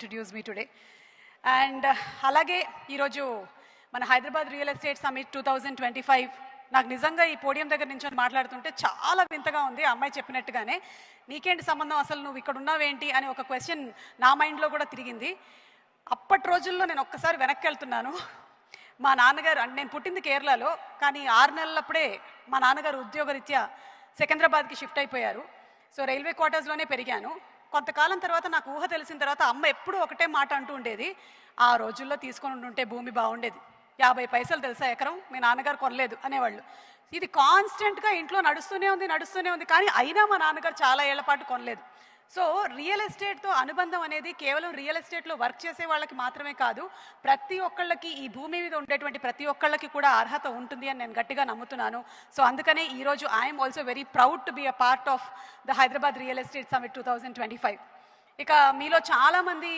introduce me today. And అలాగే ఈరోజు మన హైదరాబాద్ రియల్ ఎస్టేట్ సమిట్ 2025 నాకు నిజంగా ఈ పోడియం దగ్గర నుంచి మాట్లాడుతుంటే చాలా వింతగా ఉంది. ఆ అమ్మాయి చెప్పినట్టుగానే నీకేంటి సంబంధం, అసలు నువ్వు ఇక్కడ ఉన్నావేంటి అని ఒక క్వశ్చన్ నా మైండ్లో కూడా తిరిగింది. అప్పటి రోజుల్లో నేను ఒక్కసారి వెనక్కి వెళ్తున్నాను. మా నాన్నగారు, నేను పుట్టింది కేరళలో, కానీ 6 నెలలప్పుడే మా నాన్నగారు ఉద్యోగరీత్యా సికింద్రాబాద్కి షిఫ్ట్ అయిపోయారు. సో రైల్వే క్వార్టర్స్లోనే పెరిగాను. కొంతకాలం తర్వాత నాకు ఊహ తెలిసిన తర్వాత అమ్మ ఎప్పుడూ ఒకటే మాట అంటూ ఉండేది, ఆ రోజుల్లో తీసుకొని ఉంటే భూమి బాగుండేది, 50 పైసలు తెలుసా ఎకరం, మీ నాన్నగారు కొనలేదు అనేవాళ్ళు. ఇది కాన్స్టెంట్గా ఇంట్లో నడుస్తూనే ఉంది. కానీ అయినా మా నాన్నగారు చాలా ఏళ్ల పాటు కొనలేదు. సో రియల్ ఎస్టేట్తో అనుబంధం అనేది కేవలం రియల్ ఎస్టేట్లో వర్క్ చేసే వాళ్ళకి మాత్రమే కాదు, ప్రతి ఒక్కళ్ళకి, ఈ భూమి మీద ఉండేటువంటి ప్రతి ఒక్కళ్ళకి కూడా అర్హత ఉంటుంది అని నేను గట్టిగా నమ్ముతున్నాను. సో అందుకనే ఈరోజు I'm also very proud to be a part of the Hyderabad real estate summit 2025. ఇక మీలో చాలామంది